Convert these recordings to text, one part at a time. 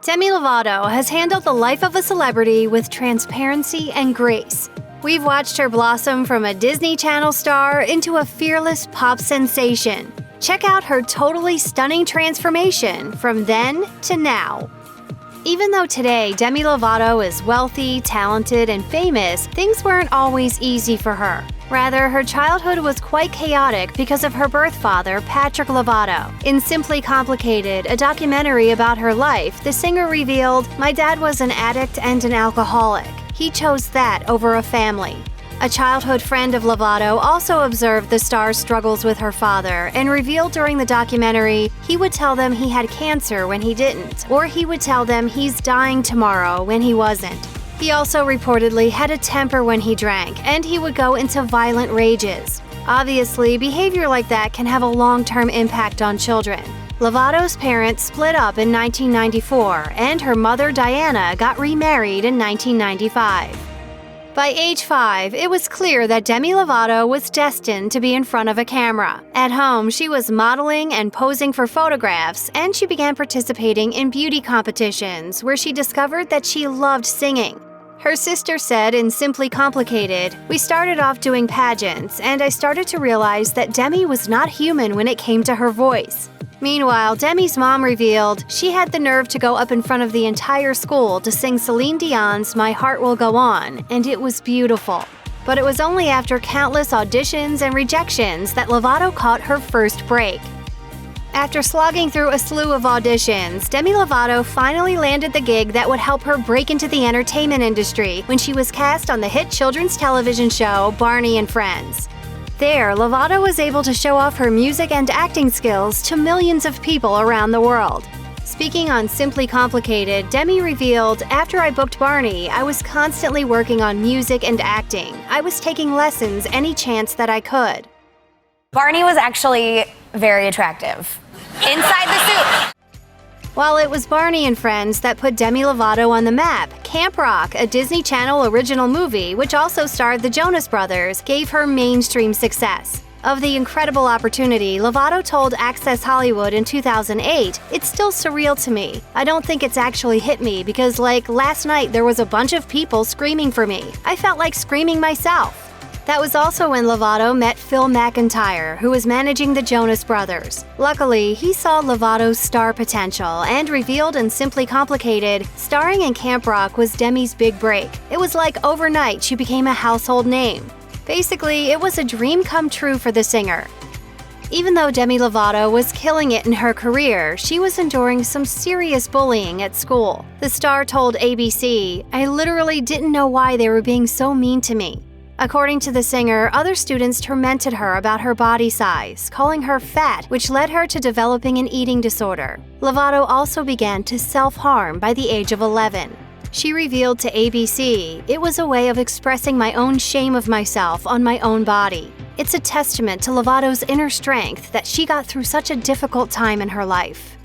Demi Lovato has handled the life of a celebrity with transparency and grace. We've watched her blossom from a Disney Channel star into a fearless pop sensation. Check out her totally stunning transformation from then to now. Even though today Demi Lovato is wealthy, talented, and famous, things weren't always easy for her. Rather, her childhood was quite chaotic because of her birth father, Patrick Lovato. In Simply Complicated, a documentary about her life, the singer revealed, "My dad was an addict and an alcoholic. He chose that over a family." A childhood friend of Lovato also observed the star's struggles with her father and revealed during the documentary he would tell them he had cancer when he didn't, or he would tell them he's dying tomorrow when he wasn't. He also reportedly had a temper when he drank, and he would go into violent rages. Obviously, behavior like that can have a long-term impact on children. Lovato's parents split up in 1994, and her mother, Diana, got remarried in 1995. By age 5, it was clear that Demi Lovato was destined to be in front of a camera. At home, she was modeling and posing for photographs, and she began participating in beauty competitions, where she discovered that she loved singing. Her sister said in Simply Complicated, "We started off doing pageants, and I started to realize that Demi was not human when it came to her voice." Meanwhile, Demi's mom revealed she had the nerve to go up in front of the entire school to sing Celine Dion's My Heart Will Go On, and it was beautiful. But it was only after countless auditions and rejections that Lovato caught her first break. After slogging through a slew of auditions, Demi Lovato finally landed the gig that would help her break into the entertainment industry when she was cast on the hit children's television show Barney and Friends. There, Lovato was able to show off her music and acting skills to millions of people around the world. Speaking on Simply Complicated, Demi revealed, "After I booked Barney, I was constantly working on music and acting. I was taking lessons any chance that I could." Barney was actually very attractive. Inside the suit. While it was Barney and Friends that put Demi Lovato on the map, Camp Rock, a Disney Channel original movie which also starred the Jonas Brothers, gave her mainstream success. Of the incredible opportunity, Lovato told Access Hollywood in 2008, "It's still surreal to me. I don't think it's actually hit me because, like, last night there was a bunch of people screaming for me. I felt like screaming myself." That was also when Lovato met Phil McIntyre, who was managing the Jonas Brothers. Luckily, he saw Lovato's star potential and revealed in Simply Complicated, starring in Camp Rock was Demi's big break. It was like overnight she became a household name. Basically, it was a dream come true for the singer. Even though Demi Lovato was killing it in her career, she was enduring some serious bullying at school. The star told ABC, "I literally didn't know why they were being so mean to me." According to the singer, other students tormented her about her body size, calling her fat, which led her to developing an eating disorder. Lovato also began to self-harm by the age of 11. She revealed to ABC, "It was a way of expressing my own shame of myself on my own body." It's a testament to Lovato's inner strength that she got through such a difficult time in her life.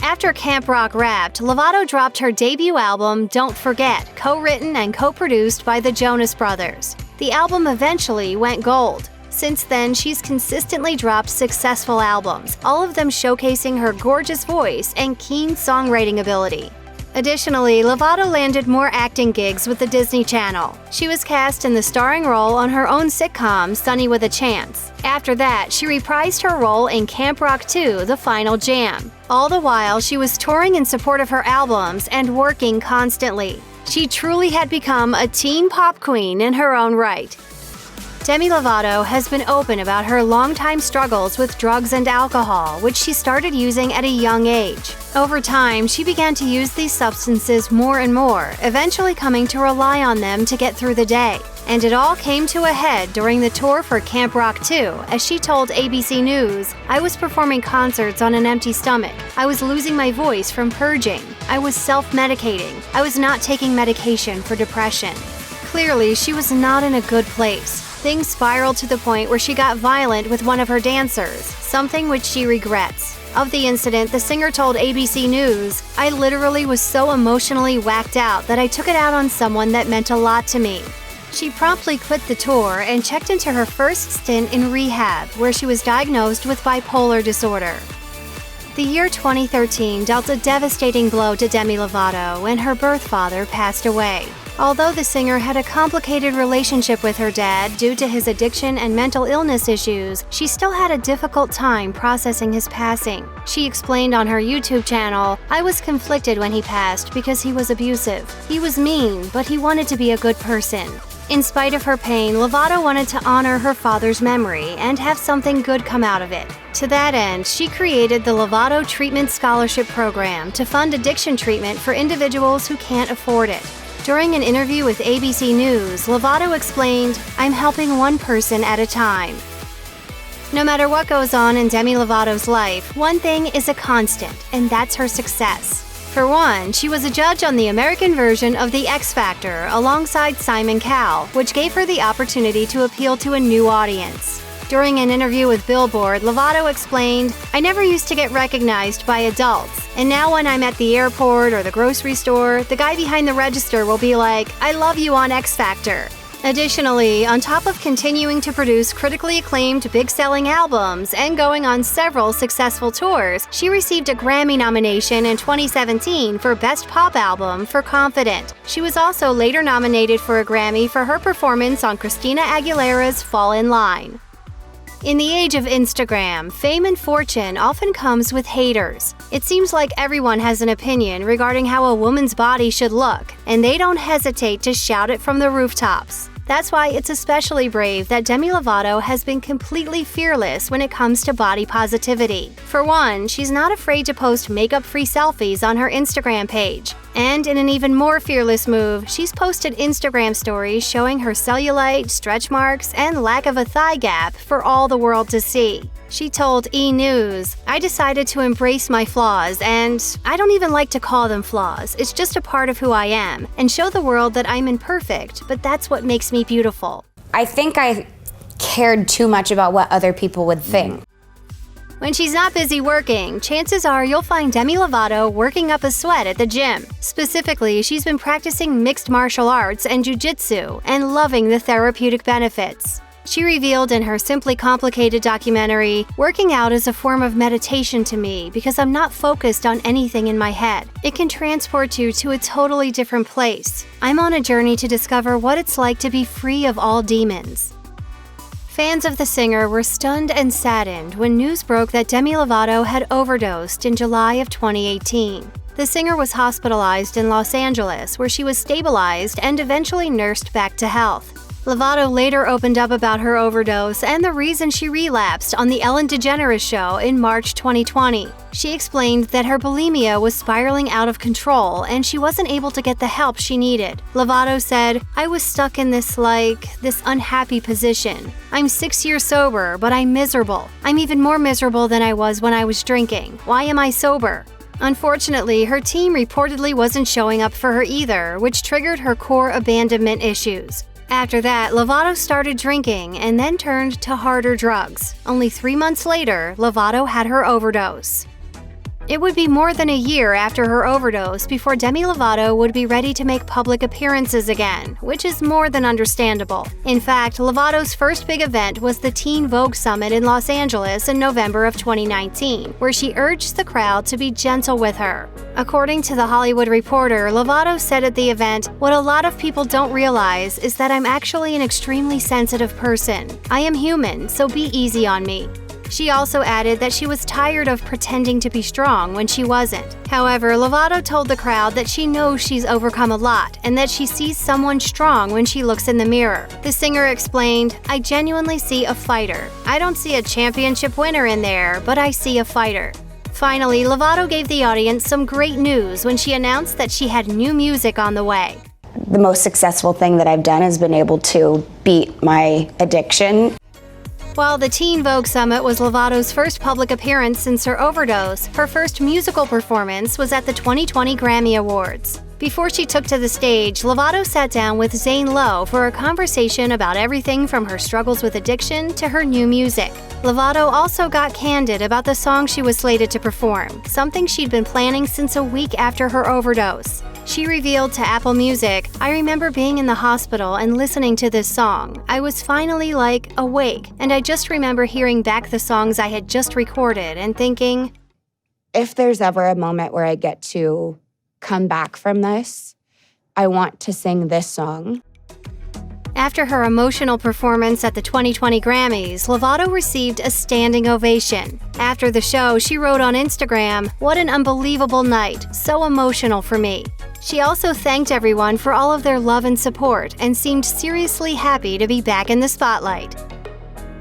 After Camp Rock wrapped, Lovato dropped her debut album, Don't Forget, co-written and co-produced by the Jonas Brothers. The album eventually went gold. Since then, she's consistently dropped successful albums, all of them showcasing her gorgeous voice and keen songwriting ability. Additionally, Lovato landed more acting gigs with the Disney Channel. She was cast in the starring role on her own sitcom, Sunny with a Chance. After that, she reprised her role in Camp Rock 2, The Final Jam. All the while, she was touring in support of her albums and working constantly. She truly had become a teen pop queen in her own right. Demi Lovato has been open about her longtime struggles with drugs and alcohol, which she started using at a young age. Over time, she began to use these substances more and more, eventually coming to rely on them to get through the day. And it all came to a head during the tour for Camp Rock 2, as she told ABC News, "I was performing concerts on an empty stomach. I was losing my voice from purging. I was self-medicating. I was not taking medication for depression." Clearly, she was not in a good place. Things spiraled to the point where she got violent with one of her dancers, something which she regrets. Of the incident, the singer told ABC News, "I literally was so emotionally whacked out that I took it out on someone that meant a lot to me." She promptly quit the tour and checked into her first stint in rehab, where she was diagnosed with bipolar disorder. The year 2013 dealt a devastating blow to Demi Lovato when her birth father passed away. Although the singer had a complicated relationship with her dad due to his addiction and mental illness issues, she still had a difficult time processing his passing. She explained on her YouTube channel, "I was conflicted when he passed because he was abusive. He was mean, but he wanted to be a good person." In spite of her pain, Lovato wanted to honor her father's memory and have something good come out of it. To that end, she created the Lovato Treatment Scholarship Program to fund addiction treatment for individuals who can't afford it. During an interview with ABC News, Lovato explained, "I'm helping one person at a time." No matter what goes on in Demi Lovato's life, one thing is a constant, and that's her success. For one, she was a judge on the American version of The X Factor alongside Simon Cowell, which gave her the opportunity to appeal to a new audience. During an interview with Billboard, Lovato explained, "I never used to get recognized by adults, and now when I'm at the airport or the grocery store, the guy behind the register will be like, 'I love you on X Factor.'" Additionally, on top of continuing to produce critically acclaimed big-selling albums and going on several successful tours, she received a Grammy nomination in 2017 for Best Pop Album for Confident. She was also later nominated for a Grammy for her performance on Christina Aguilera's Fall in Line. In the age of Instagram, fame and fortune often comes with haters. It seems like everyone has an opinion regarding how a woman's body should look, and they don't hesitate to shout it from the rooftops. That's why it's especially brave that Demi Lovato has been completely fearless when it comes to body positivity. For one, she's not afraid to post makeup-free selfies on her Instagram page. And in an even more fearless move, she's posted Instagram stories showing her cellulite, stretch marks, and lack of a thigh gap for all the world to see. She told E! News, "I decided to embrace my flaws, and I don't even like to call them flaws, it's just a part of who I am, and show the world that I'm imperfect, but that's what makes me beautiful." I think I cared too much about what other people would think. When she's not busy working, chances are you'll find Demi Lovato working up a sweat at the gym. Specifically, she's been practicing mixed martial arts and jiu-jitsu and loving the therapeutic benefits. She revealed in her Simply Complicated documentary, "Working out is a form of meditation to me because I'm not focused on anything in my head. It can transport you to a totally different place. I'm on a journey to discover what it's like to be free of all demons." Fans of the singer were stunned and saddened when news broke that Demi Lovato had overdosed in July of 2018. The singer was hospitalized in Los Angeles, where she was stabilized and eventually nursed back to health. Lovato later opened up about her overdose and the reason she relapsed on The Ellen DeGeneres Show in March 2020. She explained that her bulimia was spiraling out of control and she wasn't able to get the help she needed. Lovato said, "I was stuck in this unhappy position. I'm 6 years sober, but I'm miserable. I'm even more miserable than I was when I was drinking. Why am I sober?" Unfortunately, her team reportedly wasn't showing up for her either, which triggered her core abandonment issues. After that, Lovato started drinking and then turned to harder drugs. Only 3 months later, Lovato had her overdose. It would be more than a year after her overdose before Demi Lovato would be ready to make public appearances again, which is more than understandable. In fact, Lovato's first big event was the Teen Vogue Summit in Los Angeles in November of 2019, where she urged the crowd to be gentle with her. According to The Hollywood Reporter, Lovato said at the event, "What a lot of people don't realize is that I'm actually an extremely sensitive person. I am human, so be easy on me." She also added that she was tired of pretending to be strong when she wasn't. However, Lovato told the crowd that she knows she's overcome a lot and that she sees someone strong when she looks in the mirror. The singer explained, "I genuinely see a fighter. I don't see a championship winner in there, but I see a fighter." Finally, Lovato gave the audience some great news when she announced that she had new music on the way. The most successful thing that I've done has been able to beat my addiction. While the Teen Vogue Summit was Lovato's first public appearance since her overdose, her first musical performance was at the 2020 Grammy Awards. Before she took to the stage, Lovato sat down with Zane Lowe for a conversation about everything from her struggles with addiction to her new music. Lovato also got candid about the song she was slated to perform, something she'd been planning since a week after her overdose. She revealed to Apple Music, "I remember being in the hospital and listening to this song. I was finally, awake, and I just remember hearing back the songs I had just recorded and thinking, if there's ever a moment where I get to come back from this, I want to sing this song. After her emotional performance at the 2020 Grammys, Lovato received a standing ovation. After the show, she wrote on Instagram, "What an unbelievable night, so emotional for me." She also thanked everyone for all of their love and support and seemed seriously happy to be back in the spotlight.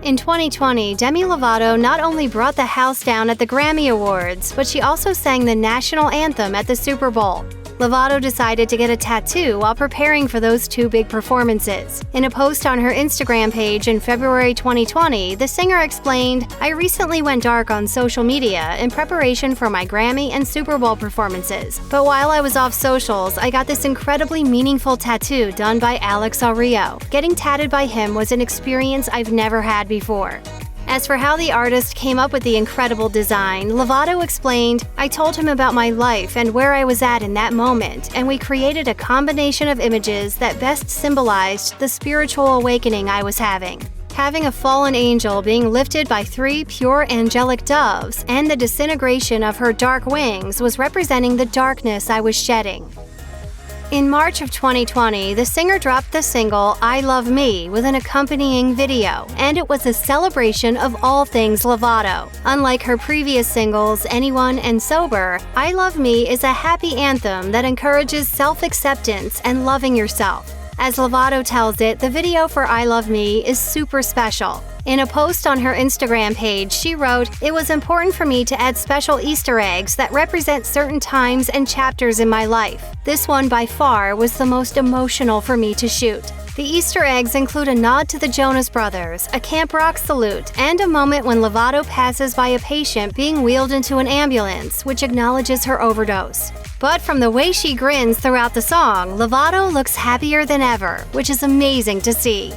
In 2020, Demi Lovato not only brought the house down at the Grammy Awards, but she also sang the national anthem at the Super Bowl. Lovato decided to get a tattoo while preparing for those two big performances. In a post on her Instagram page in February 2020, the singer explained, "I recently went dark on social media in preparation for my Grammy and Super Bowl performances. But while I was off socials, I got this incredibly meaningful tattoo done by Alex Rio. Getting tatted by him was an experience I've never had before." As for how the artist came up with the incredible design, Lovato explained, "I told him about my life and where I was at in that moment, and we created a combination of images that best symbolized the spiritual awakening I was having. Having a fallen angel being lifted by 3 pure angelic doves and the disintegration of her dark wings was representing the darkness I was shedding." In March of 2020, the singer dropped the single "I Love Me" with an accompanying video, and it was a celebration of all things Lovato. Unlike her previous singles, "Anyone" and "Sober", "I Love Me" is a happy anthem that encourages self-acceptance and loving yourself. As Lovato tells it, the video for "I Love Me" is super special. In a post on her Instagram page, she wrote, "It was important for me to add special Easter eggs that represent certain times and chapters in my life. This one by far was the most emotional for me to shoot." The Easter eggs include a nod to the Jonas Brothers, a Camp Rock salute, and a moment when Lovato passes by a patient being wheeled into an ambulance, which acknowledges her overdose. But from the way she grins throughout the song, Lovato looks happier than ever, which is amazing to see.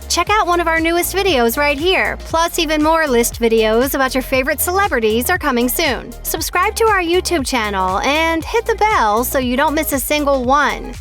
Check out one of our newest videos right here, plus even more list videos about your favorite celebrities are coming soon. Subscribe to our YouTube channel and hit the bell so you don't miss a single one.